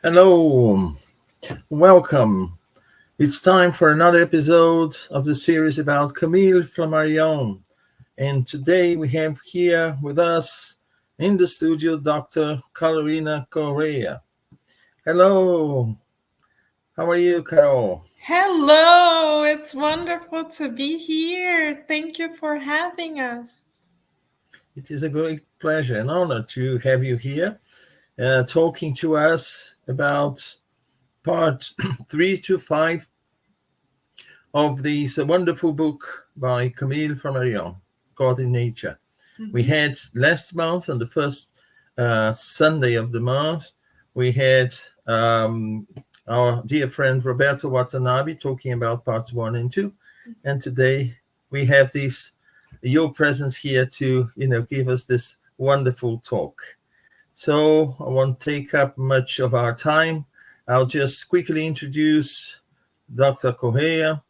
Hello, welcome. It's time for another episode of the series about Camille Flammarion. And today we have here with us in the studio Dr. Carolina Correia. Hello, how are you, Carol? Hello, it's wonderful to be here. Thank you for having us. It is a great pleasure and honor to have you here talking to us about part 3 to 5 of this wonderful book by Camille Flammarion, God in Nature. We Mhm. had last month, on the first Sunday of the month, we had our dear friend Roberto Watanabe talking about parts 1 and 2. And today we have this your presence here to give us this wonderful talk. So I won't take up much of our time. I'll just quickly introduce Dr. Correa.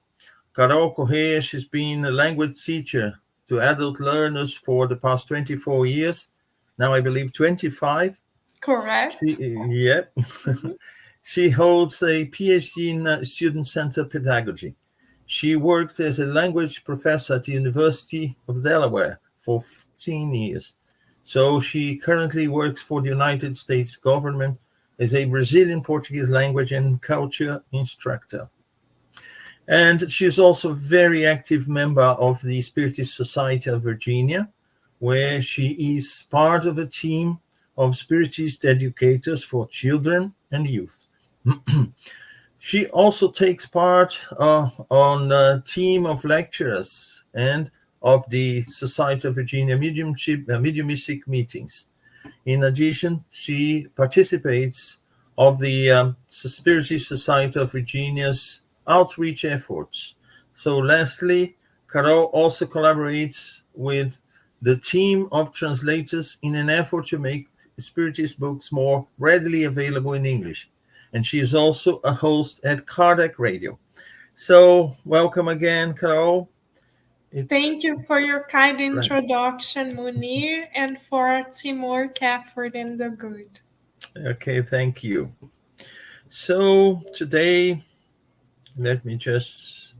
Carol Correia, she's been a language teacher to adult learners for the past 24 years. Now I believe 25. Correct. Yeah. Mhm. She holds a PhD in student centered pedagogy. She worked as a language professor at the University of Delaware for 15 years. So she currently works for the United States government as a Brazilian Portuguese language and culture instructor. And she's also a very active member of the Spiritist Society of Virginia, where she is part of a team of Spiritist educators for children and youth. She also takes part on a team of lecturers and of the Society of Virginia mediumistic meetings. In addition, she participates of the Spiritist Society of Virginia's outreach efforts. So lastly, Carol also collaborates with the team of translators in an effort to make Spiritist books more readily available in English. And she is also a host at Kardec Radio. So welcome again, Carol. It's Thank you for your kind introduction, Munir, and for our teamwork effort in the good. okay, thank you. So today, let me just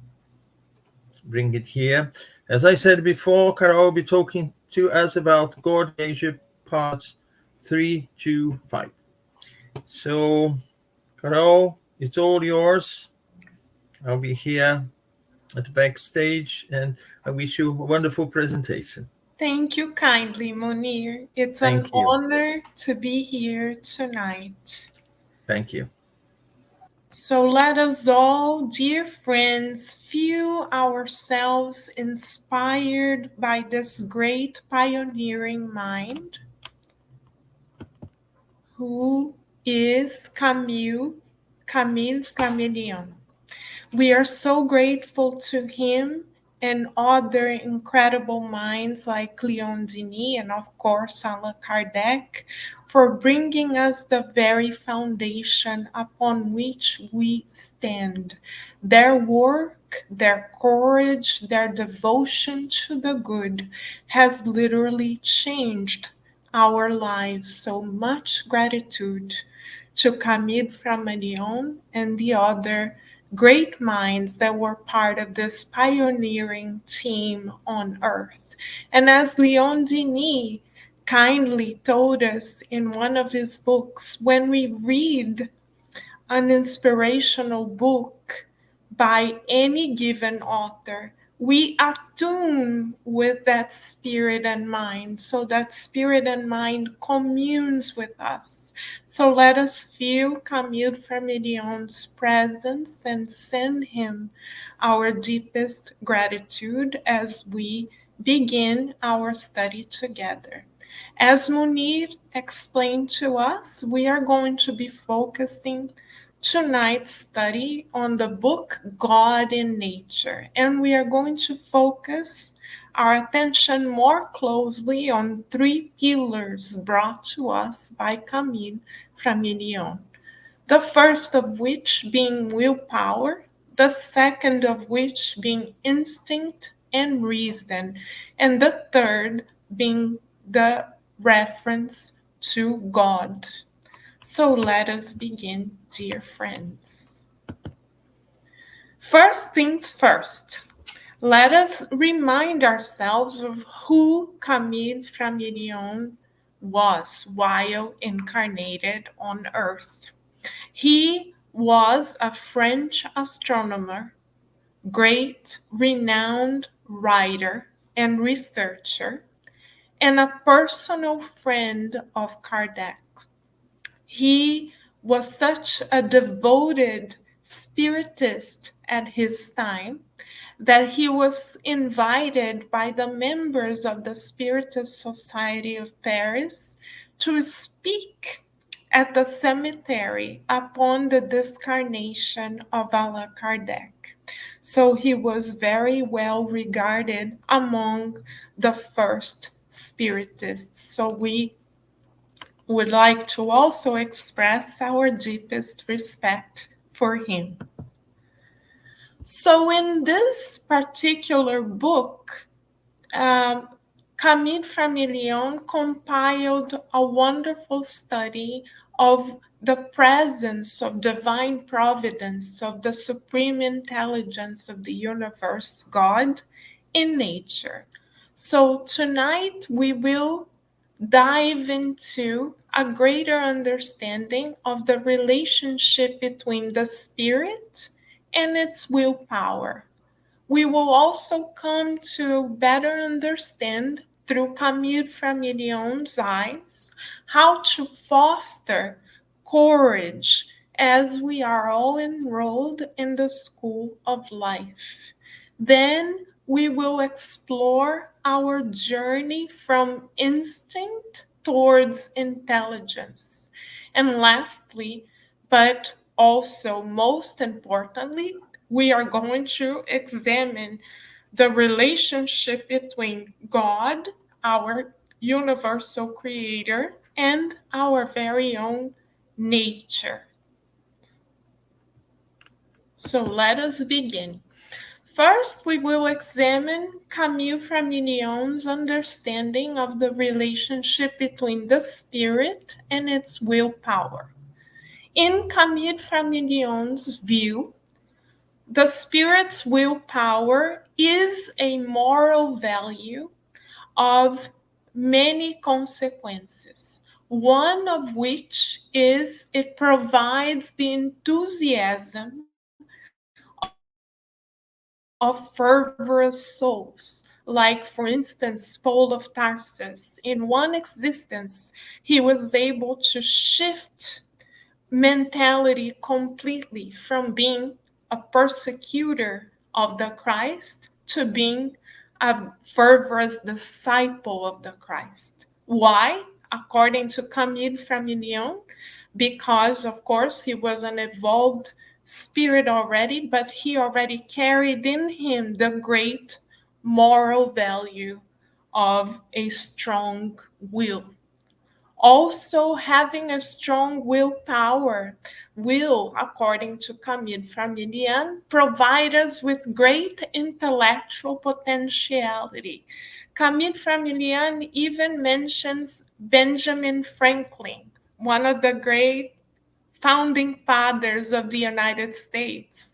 bring it here. As I said before, Carol will be talking to us about God in Asia parts 3 to 5. So, Carol, it's all yours. I'll be here at the backstage and I wish you a wonderful presentation. Thank you kindly, Munir. It's an Thank you. honor to be here tonight. Thank you. So let us all, dear friends, feel ourselves inspired by this great pioneering mind who is Camille Flammarion. We are so grateful to him and other incredible minds like Leon Denis and, of course, Allan Kardec for bringing us the very foundation upon which we stand. Their work, their courage, their devotion to the good has literally changed our lives. So much gratitude to Camille Flammarion and the other great minds that were part of this pioneering team on Earth. And as Leon Denis kindly told us in one of his books, when we read an inspirational book by any given author, we attune with that spirit and mind. So that spirit and mind communes with us. So let us feel Camille Flammarion's presence and send him our deepest gratitude as we begin our study together. As Munir explained to us, we are going to be focusing tonight's study on the book God in Nature, and we are going to focus our attention more closely on three pillars brought to us by Camille Flammarion. The first of which being willpower, the second of which being instinct and reason, and the third being the reference to God. So let us begin, dear friends. First things first, let us remind ourselves of who Camille Flammarion was while incarnated on Earth. He was a French astronomer, great renowned writer and researcher, and a personal friend of Kardec. He was such a devoted spiritist at his time that he was invited by the members of the Spiritist Society of Paris to speak at the cemetery upon the discarnation of Allan Kardec. So he was very well regarded among the first spiritists. So we would like to also express our deepest respect for him. So, in this particular book, Camille Flammarion compiled a wonderful study of the presence of divine providence, of the supreme intelligence of the universe, God, in nature. So, tonight we will dive into a greater understanding of the relationship between the spirit and its willpower. We will also come to better understand through Camille Flammarion's eyes how to foster courage as we are all enrolled in the school of life. Then we will explore our journey from instinct towards intelligence. And lastly, but also most importantly, we are going to examine the relationship between God, our universal creator, and our very own nature. So let us begin. First, we will examine Camille Flammarion's understanding of the relationship between the spirit and its willpower. In Camille Flammarion's view, the spirit's willpower is a moral value of many consequences, one of which is it provides the enthusiasm of fervorous souls, like, for instance, Paul of Tarsus. In one existence, he was able to shift mentality completely from being a persecutor of the Christ to being a fervent disciple of the Christ. Why? According to Camille Flammarion, because of course he was an evolved spirit already, but he already carried in him the great moral value of a strong will. Also, having a strong willpower will, according to Camille Flammarion, provide us with great intellectual potentiality. Camille Flammarion even mentions Benjamin Franklin, one of the great founding fathers of the United States,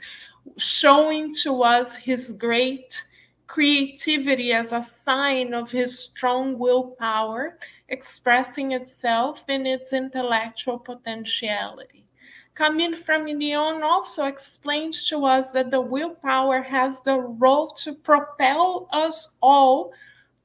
showing to us his great creativity as a sign of his strong willpower, expressing itself in its intellectual potentiality. Camille Flammarion also explains to us that the willpower has the role to propel us all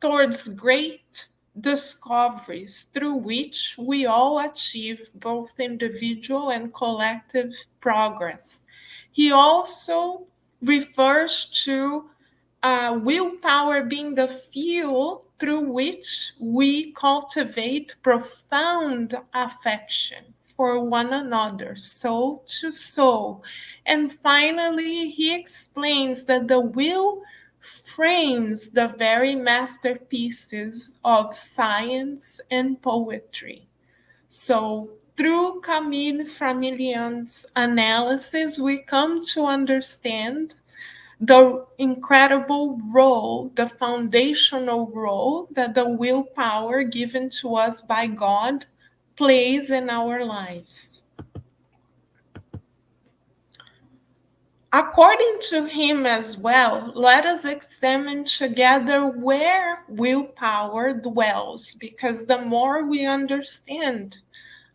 towards great discoveries through which we all achieve both individual and collective progress. He also refers to willpower being the fuel through which we cultivate profound affection for one another, soul to soul. And finally, he explains that the will frames the very masterpieces of science and poetry. So, through Camille Flammarion's analysis, we come to understand the incredible role, the foundational role that the willpower given to us by God plays in our lives. According to him as well, let us examine together where willpower dwells, because the more we understand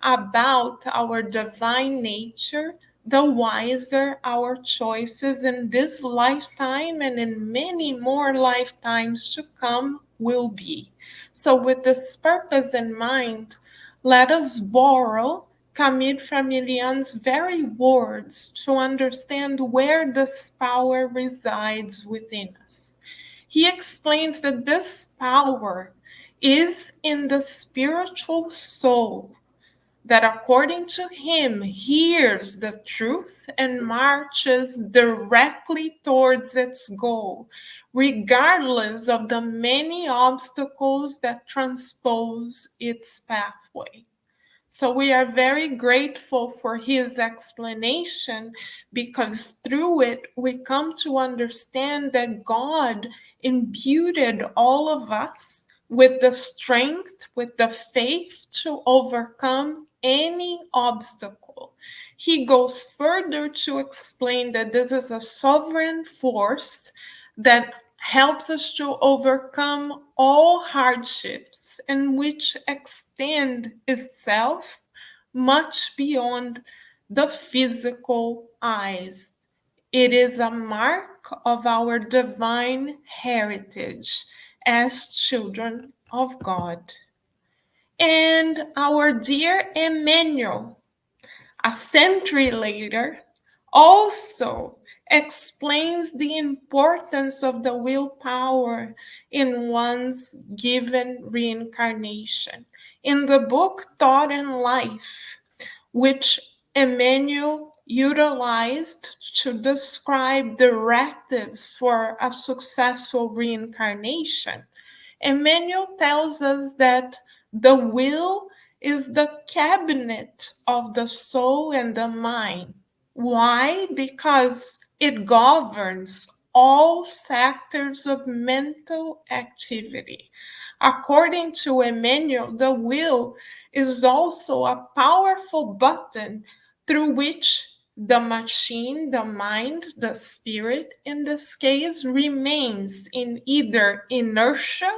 about our divine nature, the wiser our choices in this lifetime and in many more lifetimes to come will be. So, with this purpose in mind, let us borrow Camille Flammarion's very words to understand where this power resides within us. He explains that this power is in the spiritual soul, that according to him hears the truth and marches directly towards its goal, regardless of the many obstacles that transpose its pathway. So we are very grateful for his explanation, because through it we come to understand that God imbued all of us with the strength, with the faith to overcome any obstacle. He goes further to explain that this is a sovereign force that helps us to overcome all hardships, and which extend itself much beyond the physical eyes. It is a mark of our divine heritage as children of God. And our dear Emmanuel, a century later, also explains the importance of the willpower in one's given reincarnation. In the book Thought and Life, which Emmanuel utilized to describe directives for a successful reincarnation, Emmanuel tells us that the will is the cabinet of the soul and the mind. Why? Because it governs all sectors of mental activity. According to Emmanuel, the will is also a powerful button through which the machine, the mind, the spirit, in this case, remains in either inertia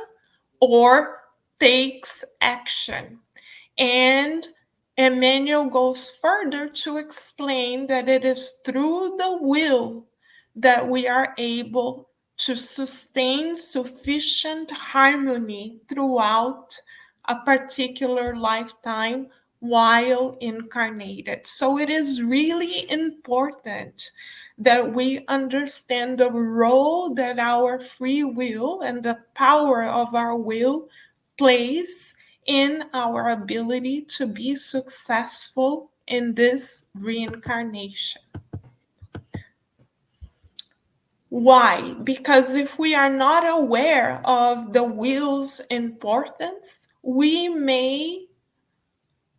or takes action. And Emmanuel goes further to explain that it is through the will that we are able to sustain sufficient harmony throughout a particular lifetime while incarnated. So it is really important that we understand the role that our free will and the power of our will plays in our ability to be successful in this reincarnation. Why? Because if we are not aware of the will's importance, we may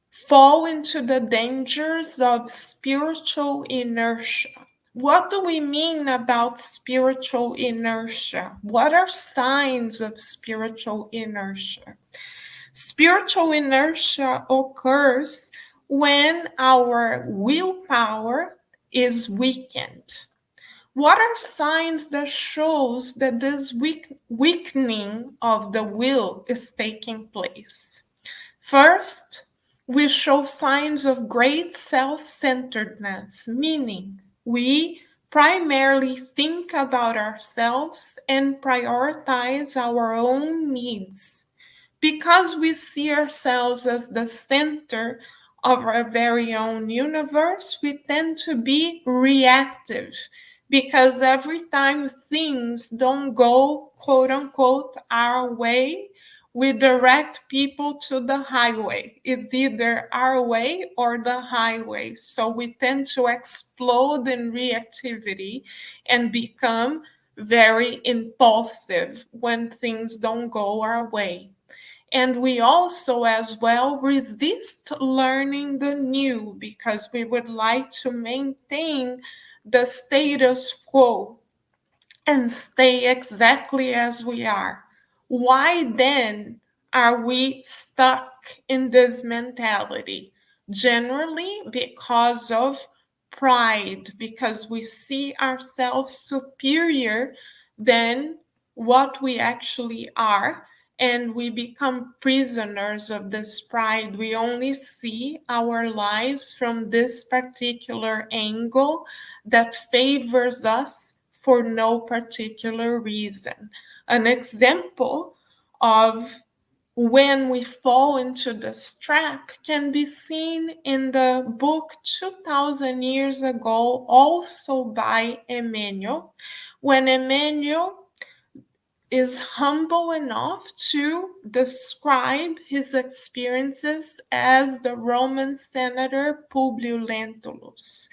fall into the dangers of spiritual inertia. What do we mean about spiritual inertia? What are signs of spiritual inertia? Spiritual inertia occurs when our willpower is weakened. What are signs that shows that this weakening of the will is taking place? First, we show signs of great self-centeredness, meaning we primarily think about ourselves and prioritize our own needs. Because we see ourselves as the center of our very own universe, we tend to be reactive, because every time things don't go, quote unquote, our way, we direct people to the highway. It's either our way or the highway. So we tend to explode in reactivity and become very impulsive when things don't go our way. And we also, as well, resist learning the new, because we would like to maintain the status quo and stay exactly as we are. Why then are we stuck in this mentality? Generally, because of pride, because we see ourselves superior than what we actually are, and we become prisoners of this pride. We only see our lives from this particular angle that favors us for no particular reason. An example of when we fall into this trap can be seen in the book 2000 years ago, also by Emmanuel, when Emmanuel is humble enough to describe his experiences as the Roman senator Publius Lentulus.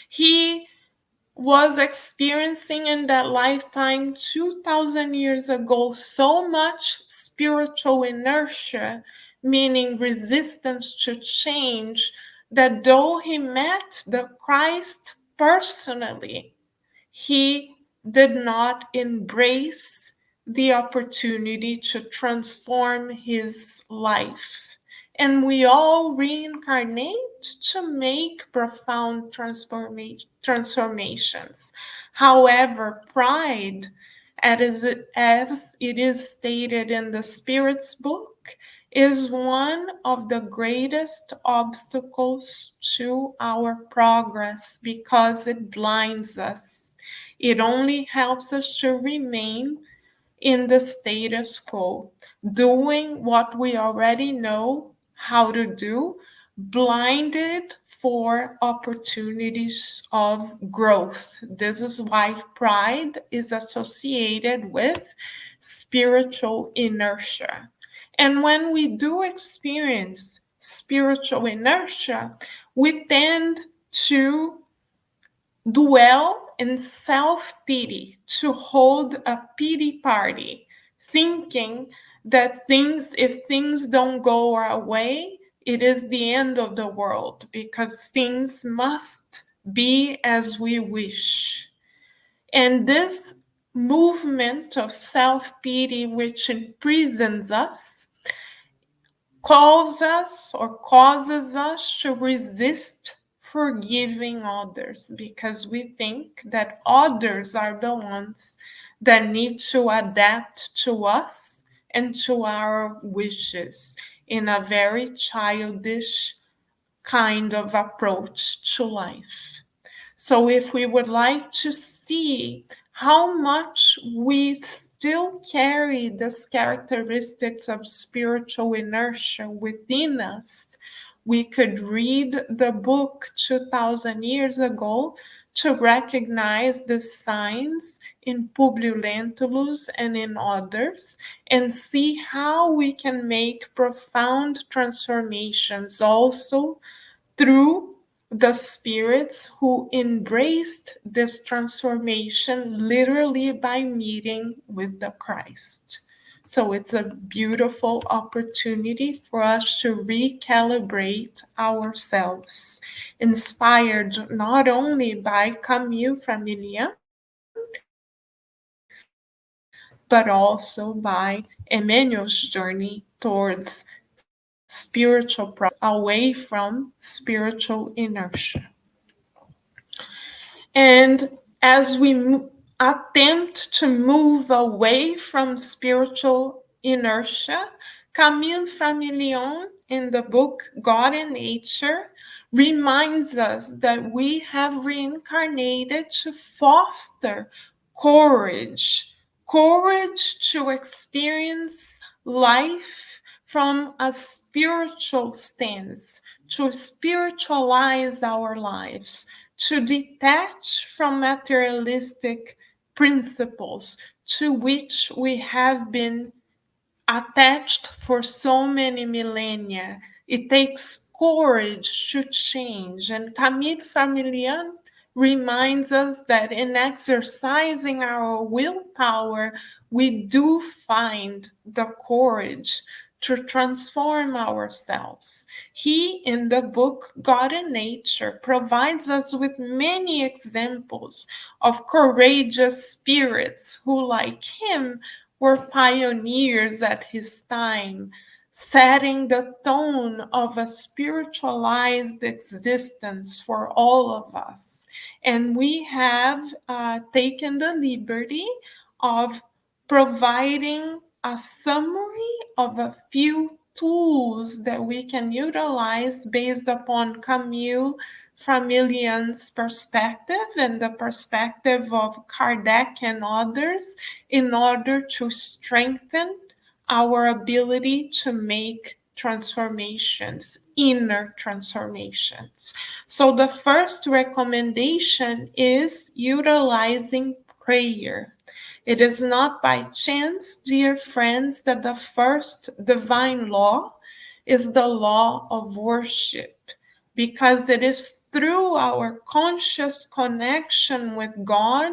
He was experiencing in that lifetime 2000 years ago so much spiritual inertia, meaning resistance to change, that though he met the Christ personally, he did not embrace the opportunity to transform his life. And we all reincarnate to make profound transformations. However, pride, as it is stated in the Spirit's book, is one of the greatest obstacles to our progress because it blinds us. It only helps us to remain in the status quo, doing what we already know how to do, blinded for opportunities of growth. This is why pride is associated with spiritual inertia. And when we do experience spiritual inertia, we tend to dwell in self-pity, to hold a pity party, thinking that if things don't go our way, it is the end of the world because things must be as we wish. And this movement of self-pity, which imprisons us, causes us to resist forgiving others because we think that others are the ones that need to adapt to us and to our wishes in a very childish kind of approach to life. So if we would like to see how much we still carry these characteristics of spiritual inertia within us, we could read the book 2000 years ago to recognize the signs in Publius Lentulus and in others, and see how we can make profound transformations also through the spirits who embraced this transformation literally by meeting with the Christ. So it's a beautiful opportunity for us to recalibrate ourselves, inspired not only by Camille Flammarion, but also by Emmanuel's journey towards spiritual progress away from spiritual inertia. And as we attempt to move away from spiritual inertia, Camille Flammarion, in the book God and Nature, reminds us that we have reincarnated to foster courage to experience life from a spiritual stance, to spiritualize our lives, to detach from materialistic principles to which we have been attached for so many millennia. It takes courage to change. And Camille Flammarion reminds us that in exercising our willpower, we do find the courage to transform ourselves. He, in the book God and Nature, provides us with many examples of courageous spirits who, like him, were pioneers at his time, setting the tone of a spiritualized existence for all of us. And we have taken the liberty of providing a summary of a few tools that we can utilize based upon Camille Flammarion's perspective and the perspective of Kardec and others in order to strengthen our ability to make transformations, inner transformations. So the first recommendation is utilizing prayer. It is not by chance, dear friends, that the first divine law is the law of worship, because it is through our conscious connection with God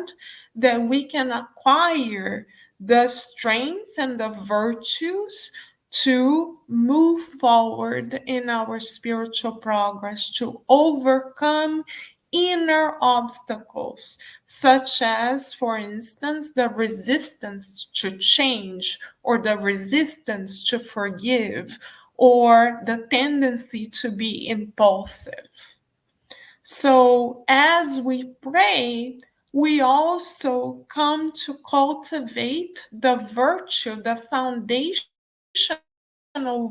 that we can acquire the strength and the virtues to move forward in our spiritual progress, to overcome inner obstacles, such as, for instance, the resistance to change, or the resistance to forgive, or the tendency to be impulsive. So, as we pray, we also come to cultivate the virtue, the foundational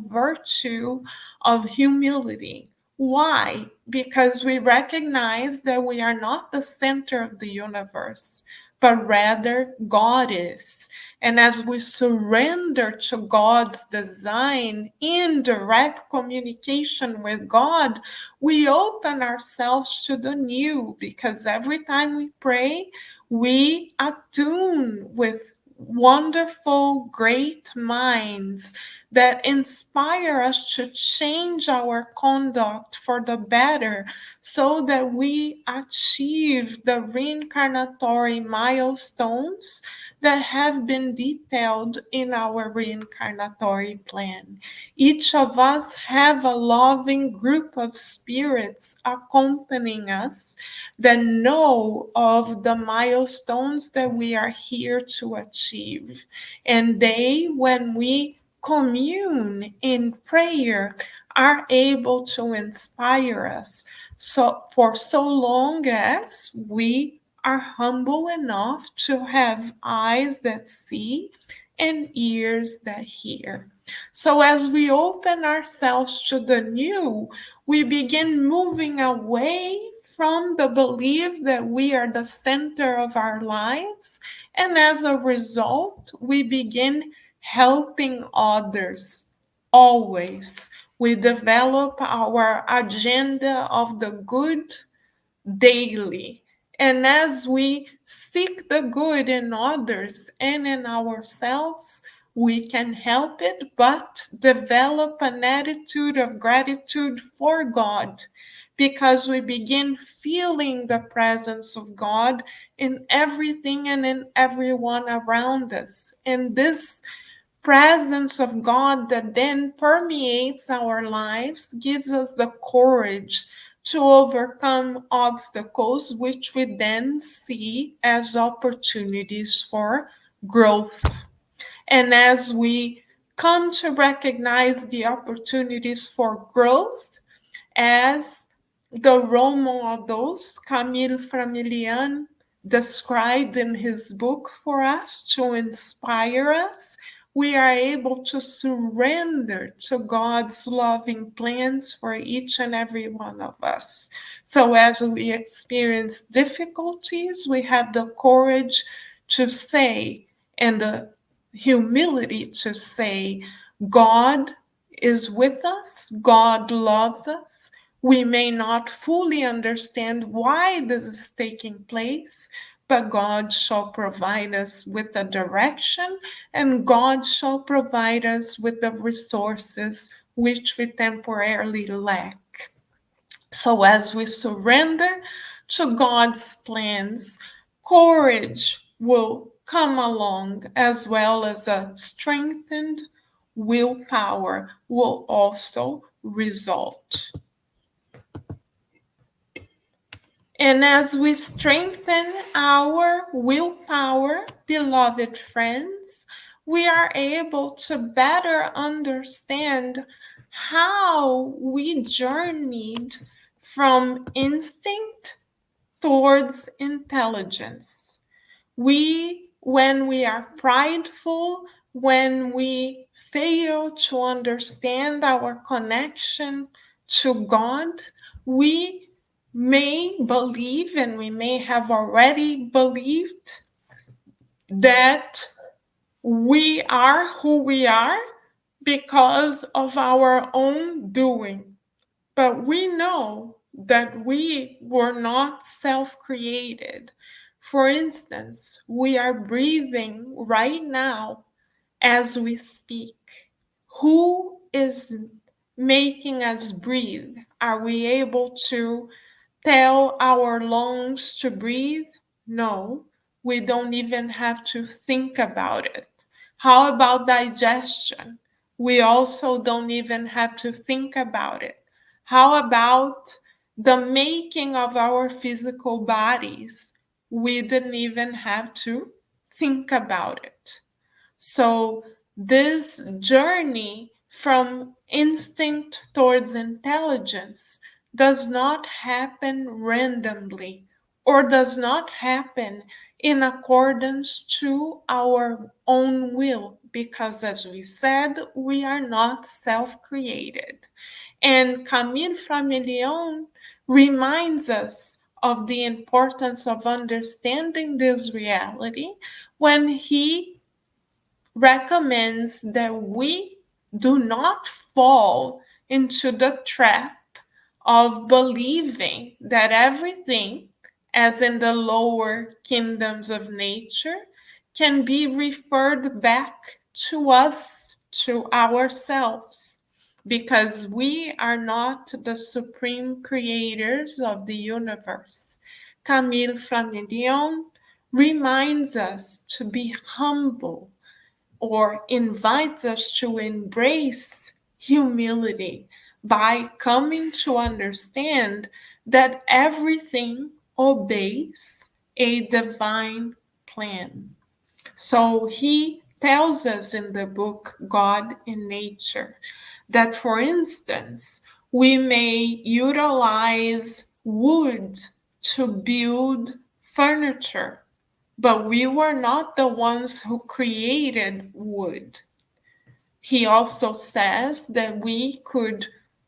virtue of humility. Why? Because we recognize that we are not the center of the universe, but rather God is. And as we surrender to God's design in direct communication with God, we open ourselves to the new, because every time we pray, we attune with wonderful, great minds that inspire us to change our conduct for the better, so that we achieve the reincarnatory milestones that have been detailed in our reincarnatory plan. Each of us have a loving group of spirits accompanying us that know of the milestones that we are here to achieve. And they, when we commune in prayer, are able to inspire us, so for so long as we are humble enough to have eyes that see and ears that hear. So as we open ourselves to the new, we begin moving away from the belief that we are the center of our lives, and as a result, we begin helping others. Always we develop our agenda of the good daily. And as we seek the good in others and in ourselves, we can help it but develop an attitude of gratitude for God, because we begin feeling the presence of God in everything and in everyone around us. And this presence of God that then permeates our lives gives us the courage to overcome obstacles, which we then see as opportunities for growth. And as we come to recognize the opportunities for growth, as the role models Camille Flammarion described in his book for us to inspire us, we are able to surrender to God's loving plans for each and every one of us. So as we experience difficulties, we have the courage to say, and the humility to say, God is with us, God loves us. We may not fully understand why this is taking place, but God shall provide us with a direction, and God shall provide us with the resources which we temporarily lack. So as we surrender to God's plans, courage will come along, as well as a strengthened willpower will also result. And as we strengthen our willpower, beloved friends, we are able to better understand how we journeyed from instinct towards intelligence. When we are prideful, when we fail to understand our connection to God, we may believe, and we may have already believed, that we are who we are because of our own doing. But we know that we were not self created. For instance, we are breathing right now as we speak. Who is making us breathe? Are we able to tell our lungs to breathe? No, we don't even have to think about it. How about digestion? We also don't even have to think about it. How about the making of our physical bodies? We didn't even have to think about it. So, this journey from instinct towards intelligence does not happen randomly or does not happen in accordance to our own will, because, as we said, we are not self created. And Camille Flammarion reminds us of the importance of understanding this reality when he recommends that we do not fall into the trap of believing that everything, as in the lower kingdoms of nature, can be referred back to us, to ourselves, because we are not the supreme creators of the universe. Camille Flammarion reminds us to be humble, or invites us to embrace humility by coming to understand that everything obeys a divine plan. So he tells us in the book God in Nature that, for instance, we may utilize wood to build furniture, but we were not the ones who created wood. He also says that we could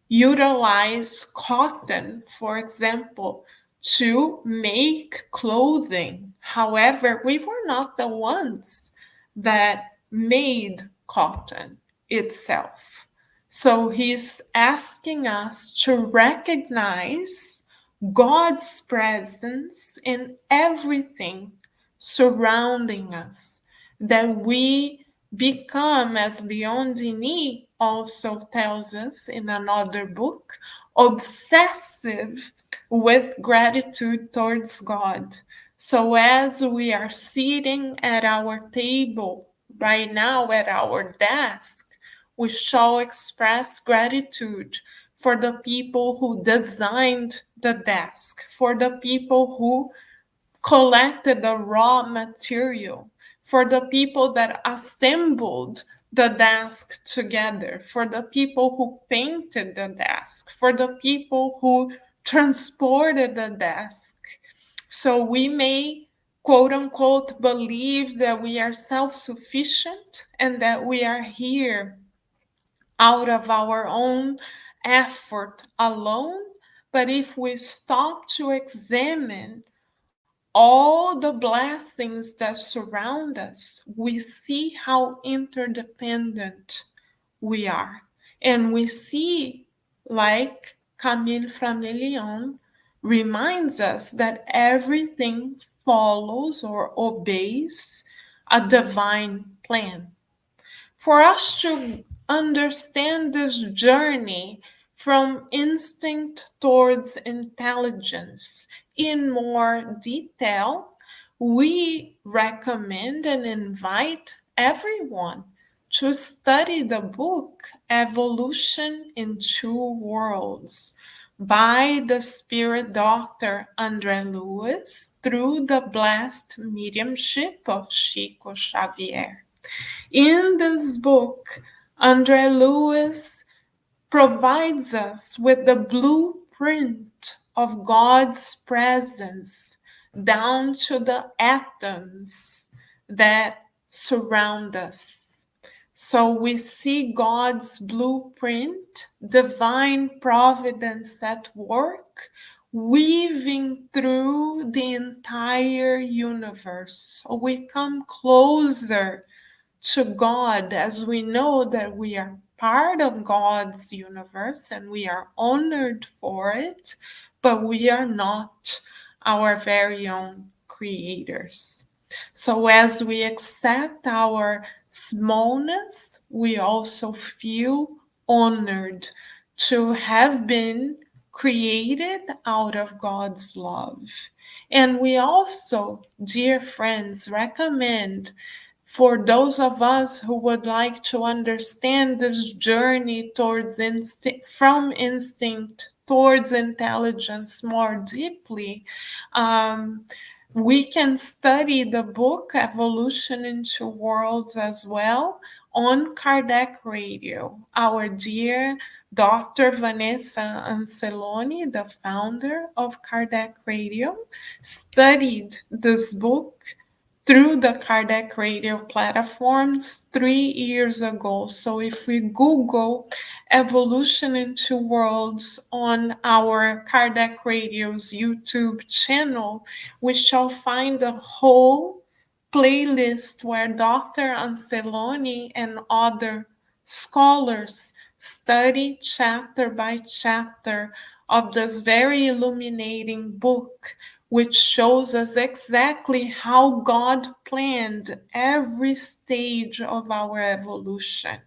utilize cotton, for example, to make clothing. However, we were not the ones that made cotton itself. So he's asking us to recognize God's presence in everything surrounding us, that we become, as Leon Denis also tells us in another book, obsessive with gratitude towards God. So, as we are sitting at our table right now, at our desk, we shall express gratitude for the people who designed the desk, for the people who collected the raw material, for the people that assembled the desk together, for the people who painted the desk, for the people who transported the desk. So we may, quote unquote, believe that we are self sufficient and that we are here out of our own effort alone. But if we stop to examine all the blessings that surround us, we see how interdependent we are. And we see, like Camille Flammarion reminds us, that everything follows or obeys a divine plan. For us to understand this journey from instinct towards intelligence in more detail, we recommend and invite everyone to study the book Evolution in Two Worlds by the spirit doctor André Luiz through the blessed mediumship of Chico Xavier. In this book, Andre Lewis provides us with the blueprint of God's presence down to the atoms that surround us. So we see God's blueprint, divine providence at work, weaving through the entire universe. So we come closer to God as we know that we are part of God's universe and we are honored for it, but we are not our very own creators. So, as we accept our smallness, we also feel honored to have been created out of God's love. And we also, dear friends, recommend for those of us who would like to understand this journey towards instinct, from instinct towards intelligence more deeply, we can study the book Evolution into Worlds as well on Kardec Radio. Our dear Dr. Vanessa Anceloni, the founder of Kardec Radio, studied this book through the Kardec Radio platforms 3 years ago. So if we Google Evolution into Worlds on our Kardec Radio's YouTube channel, we shall find a whole playlist where Dr. Anceloni and other scholars study chapter by chapter of this very illuminating book, which shows us exactly how God planned every stage of our evolution.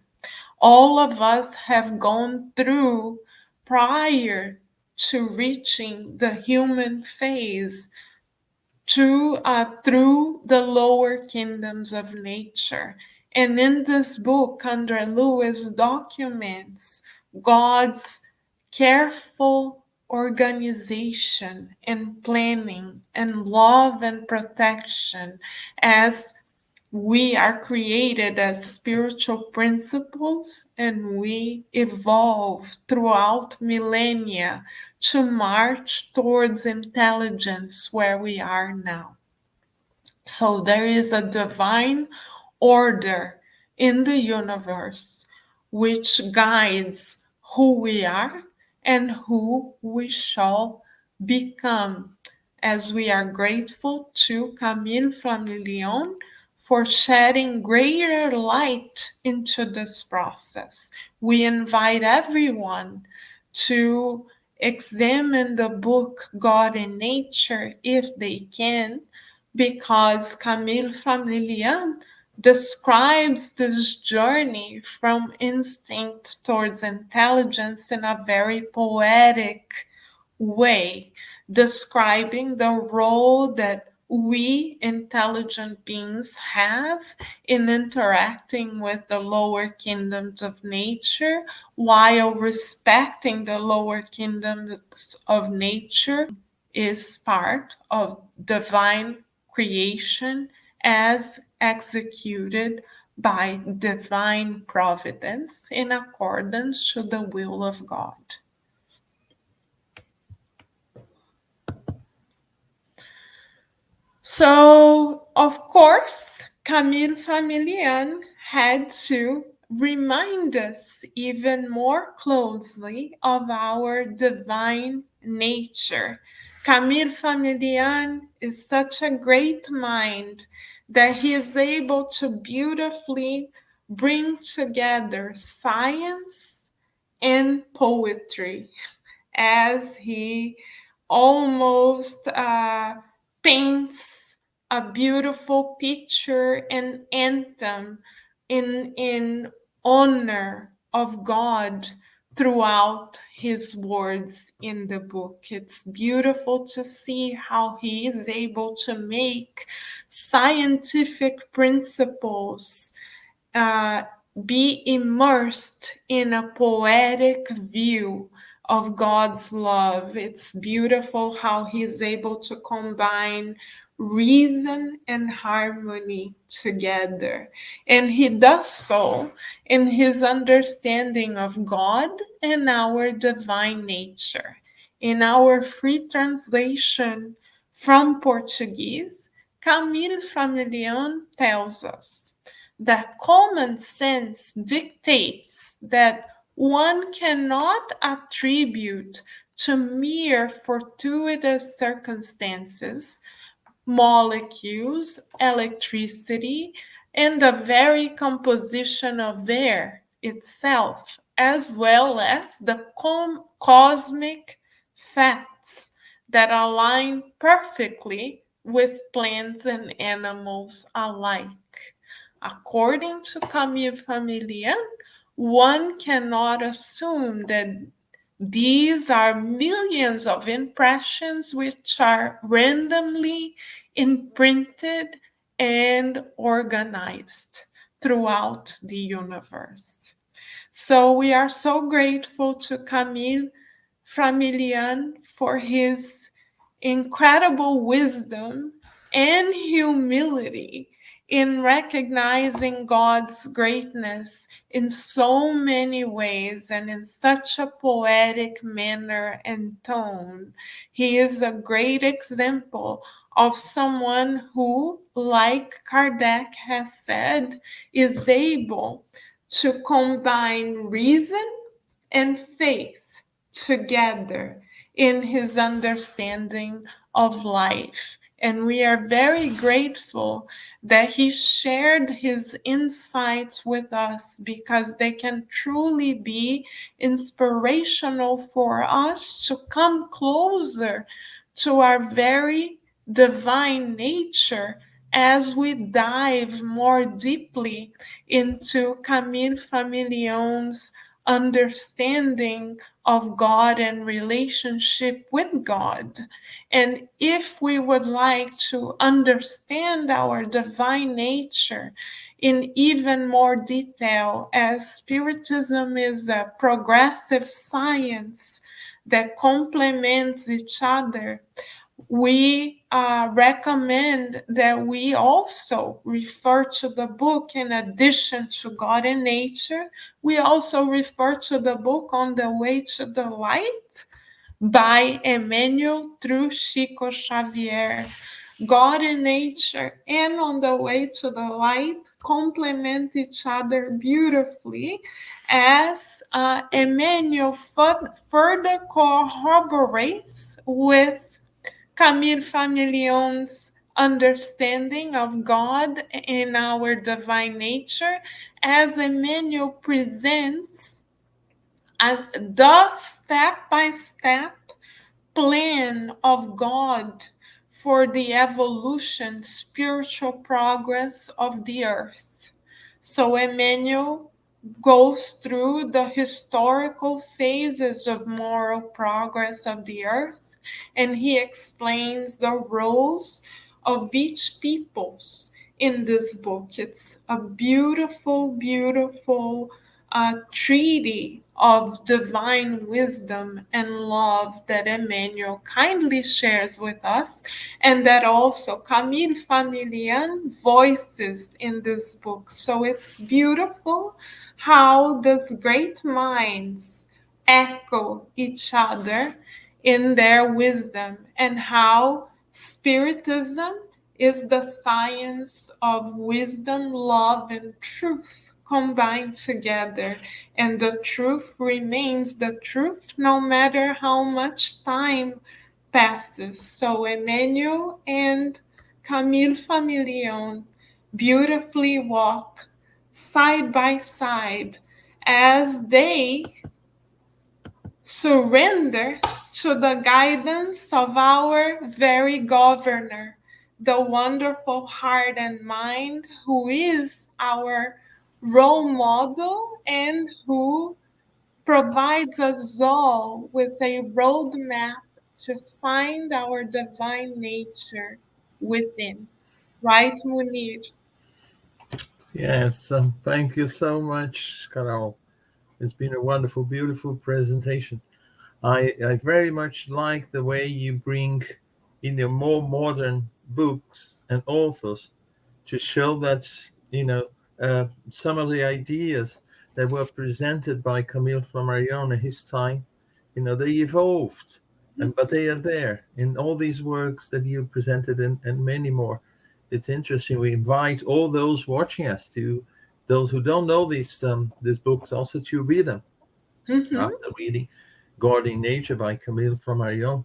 All of us have gone through prior to reaching the human phase through the lower kingdoms of nature. And in this book, Andre Lewis documents God's careful organization and planning and love and protection as we are created as spiritual principles and we evolve throughout millennia to march towards intelligence where we are now. So there is a divine order in the universe which guides who we are and who we shall become, as we are grateful to Camille Flammarion for shedding greater light into this process. We invite everyone to examine the book God in Nature if they can, because Camille Flammarion describes this journey from instinct towards intelligence in a very poetic way, describing the role that we intelligent beings have in interacting with the lower kingdoms of nature while respecting the lower kingdoms of nature is part of divine creation as executed by divine providence in accordance to the will of God. So, of course, Camille Flammarion had to remind us even more closely of our divine nature. Camille Flammarion is such a great mind that he is able to beautifully bring together science and poetry as he almost paints a beautiful picture and anthem in honor of God throughout his words in the book. It's beautiful to see how he is able to make scientific principles be immersed in a poetic view of God's love. It's beautiful how he's able to combine reason and harmony together. And he does so in his understanding of God and our divine nature. In our free translation from Portuguese, Camille Flammarion tells us that common sense dictates that one cannot attribute to mere fortuitous circumstances molecules, electricity, and the very composition of air itself, as well as the cosmic facts that align perfectly with plants and animals alike. According to Camille Familien, one cannot assume that these are millions of impressions which are randomly imprinted and organized throughout the universe. So we are so grateful to Camille Flammarion for his incredible wisdom and humility in recognizing God's greatness in so many ways and in such a poetic manner and tone. He is a great example of someone who, like Kardec has said, is able to combine reason and faith together in his understanding of life. And we are very grateful that he shared his insights with us because they can truly be inspirational for us to come closer to our very divine nature as we dive more deeply into Camille Familion's understanding of God and relationship with God. And if we would like to understand our divine nature in even more detail, as Spiritism is a progressive science that complements each other, we recommend that we also refer to the book in addition to God and Nature. We also refer to the book On the Way to the Light by Emmanuel through Chico Xavier. God and Nature and On the Way to the Light complement each other beautifully as Emmanuel further corroborates with Camille Familion's understanding of God in our divine nature, as Emmanuel presents as the step-by-step plan of God for the evolution, spiritual progress of the earth. So Emmanuel goes through the historical phases of moral progress of the earth, and he explains the roles of each peoples in this book. It's a beautiful, beautiful treaty of divine wisdom and love that Emmanuel kindly shares with us, and that also Camille Familien voices in this book. So it's beautiful how these great minds echo each other in their wisdom, and how Spiritism is the science of wisdom, love, and truth combined together. And the truth remains the truth no matter how much time passes. So Emmanuel and Camille Familien beautifully walk side by side as they surrender to the guidance of our very governor, the wonderful heart and mind, who is our role model and who provides us all with a roadmap to find our divine nature within. Right, Munir? Yes, thank you so much, Carol. It's been a wonderful, beautiful presentation. I very much like the way you bring in a more modern books and authors to show that, some of the ideas that were presented by Camille Flammarion in his time, they evolved, but they are there in all these works that you presented, and many more. It's interesting. We invite all those watching us, to those who don't know these books, also to read them Mm-hmm. after reading God in Nature by Camille Flammarion.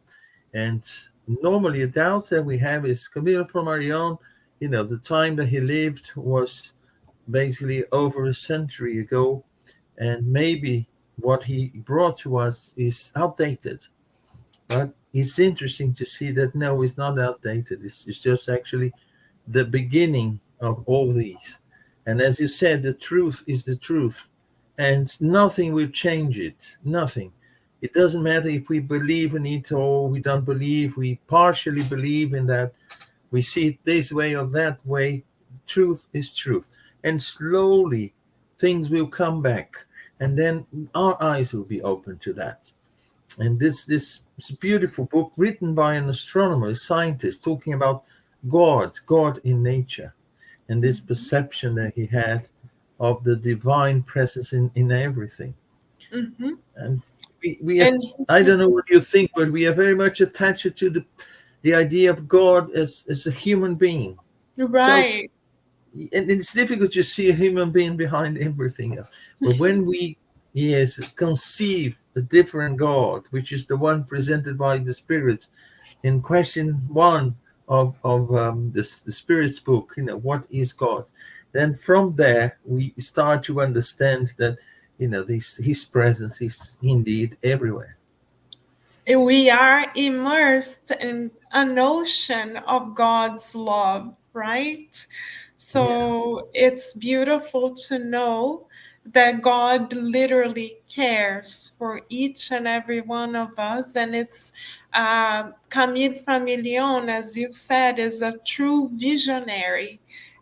And normally, a doubt that we have is Camille Flammarion, the time that he lived was basically over a century ago, and maybe what he brought to us is outdated. But it's interesting to see that no, it's not outdated. It's just actually the beginning of all these. And as you said, the truth is the truth, and nothing will change it. Nothing. It doesn't matter if we believe in it or we don't believe, we partially believe in that, we see it this way or that way. Truth is truth. And slowly things will come back, and then our eyes will be open to that. And this beautiful book written by an astronomer, a scientist, talking about God in nature, and this perception that he had of the divine presence in everything. Mm-hmm. And we And I don't know what you think, but we are very much attached to the idea of God as a human being. So, right. and it's difficult to see a human being behind everything else. But when we, yes, conceive a different God, which is the one presented by the spirits in question one of the Spirit's book, what is God? Then from there we start to understand that his presence is indeed everywhere. We are immersed in an ocean of God's love, right? Yeah. So it's beautiful to know that God literally cares for each and every one of us. And it's Camille Flammarion, as you've said, is a true visionary,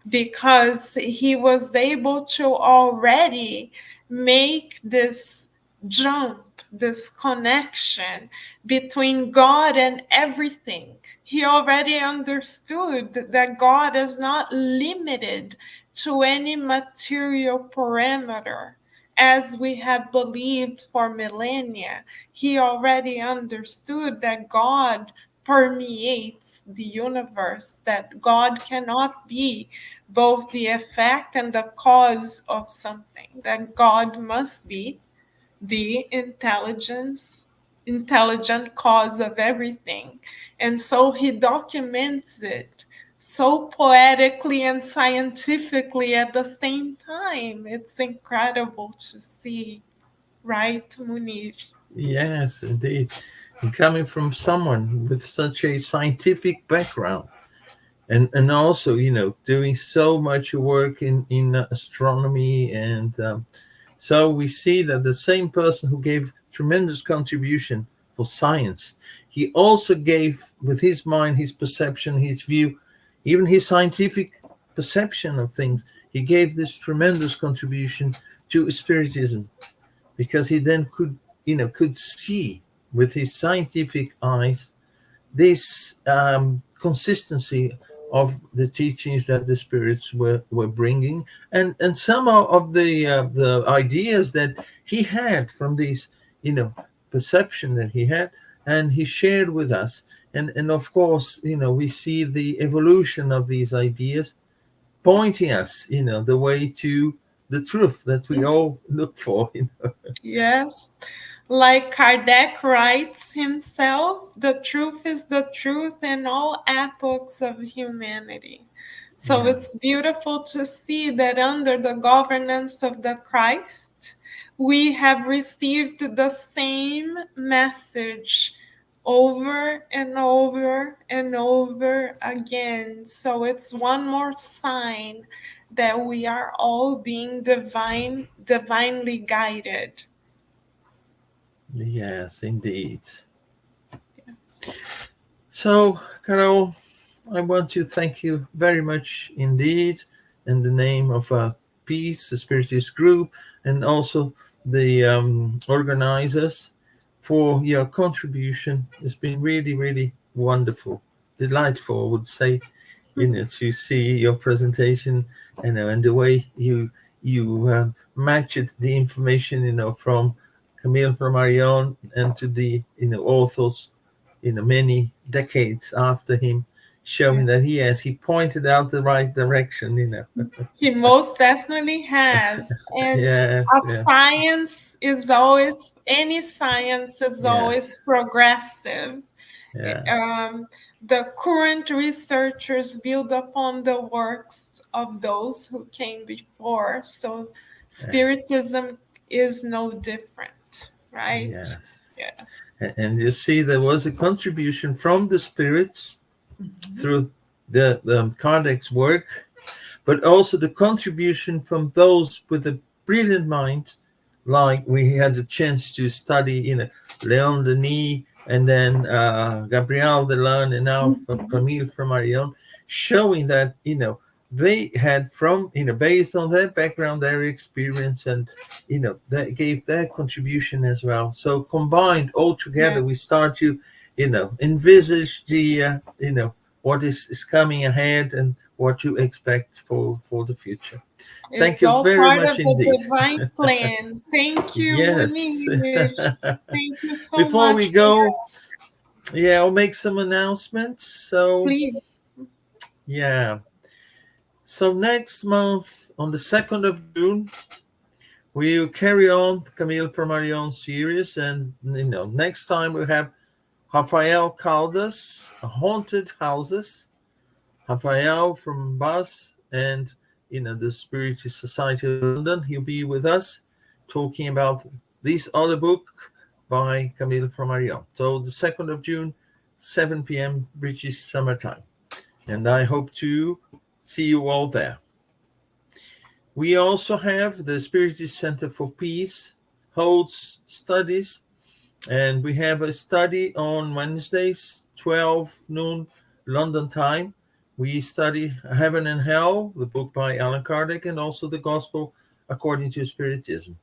because he was able to already make this jump, this connection between God and everything. He already understood that God is not limited to any material parameter, as we have believed for millennia. He already understood that God permeates the universe, that God cannot be both the effect and the cause of something, that God must be the intelligent cause of everything. And so he documents it so poetically and scientifically at the same time. It's incredible to see, right, Munir? Yes, indeed. And coming from someone with such a scientific background, and also doing so much work in astronomy, and so we see that the same person who gave tremendous contribution for science, he also gave with his mind, his perception, his view, even his scientific perception of things. He gave this tremendous contribution to spiritism, because he then could see with his scientific eyes this consistency of the teachings that the spirits were bringing, and some of the ideas that he had from these perception that he had, and he shared with us, and of course we see the evolution of these ideas pointing us the way to the truth that we all look for. Yes. Like Kardec writes himself, the truth is the truth in all epochs of humanity. So Yeah. it's beautiful to see that under the governance of the Christ, we have received the same message over and over and over again. So it's one more sign that we are all being divinely guided. Yes, indeed. So, Carol, I want to thank you very much indeed in the name of Peace, the Spiritist Group, and also the organizers for your contribution. It's been really, really wonderful. delightful, I would say, to see your presentation, and the way you matched the information, from Camille Flammarion and to the authors, many decades after him, showing that he pointed out the right direction. He most definitely has. And Yes, yeah, any science is always yes, progressive. yeah, Um, the current researchers build upon the works of those who came before. So yeah, Spiritism is no different, right? yes. Yes. And you see, there was a contribution from the spirits through the Kardec's work, but also the contribution from those with a brilliant mind, like we had the chance to study, Leon Denis, and then Gabriel Delane, and now Camille Flammarion, showing that they had from based on their background, their experience, and they gave their contribution as well. So combined all together, Yeah. we start to envisage the what is coming ahead and what you expect for the future. Thank It's you all very part much of the indeed. divine plan. Thank you, Yes. Munir. Thank you so Before we much for go, your yeah, I'll make some announcements. So, please. yeah. So next month, on the 2nd of June, we'll carry on Camille Flammarion series. And, next time we have Rafael Caldas, Haunted Houses. Rafael from BAS and the Spiritist Society of London. He'll be with us talking about this other book by Camille Flammarion. So the 2nd of June, 7 p.m. British Summer Time. And I hope to see you all there. We also have the Spiritist Center for Peace holds studies, and we have a study on Wednesdays, 12 noon London time. We study Heaven and Hell, the book by Allan Kardec, and also the Gospel according to Spiritism.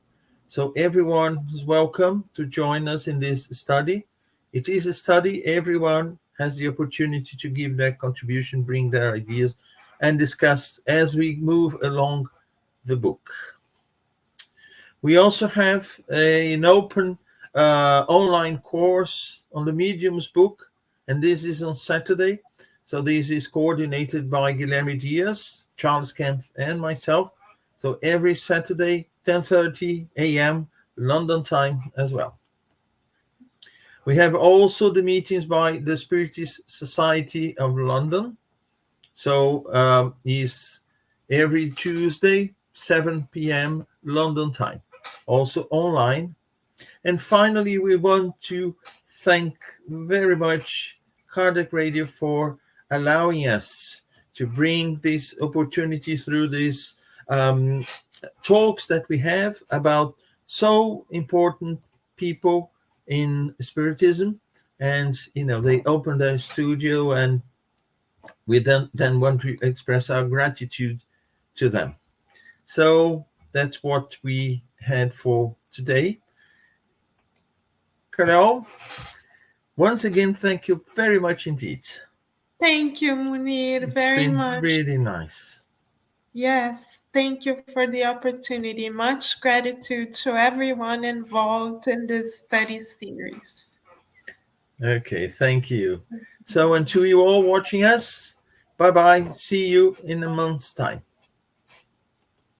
So everyone is welcome to join us in this study. It is a study. Everyone has the opportunity to give their contribution, bring their ideas, and discuss as we move along the book. We also have an open online course on the Mediums book, and this is on Saturday. So this is coordinated by Guilherme Dias, Charles Kempf, and myself. So every Saturday, 10:30 a.m. London time as well. We have also the meetings by the Spiritist Society of London. So is every Tuesday, 7 p.m. London time, also online. And finally, we want to thank very much Kardec Radio for allowing us to bring this opportunity through these talks that we have about so important people in Spiritism. And, they opened their studio, and we then want to express our gratitude to them. So that's what we had for today. Carol, once again, thank you very much indeed. Thank you, Munir, It's very been much. really nice. Yes, thank you for the opportunity. Much gratitude to everyone involved in this study series. Okay, thank you. So, and to you all watching us, bye bye. See you in a month's time.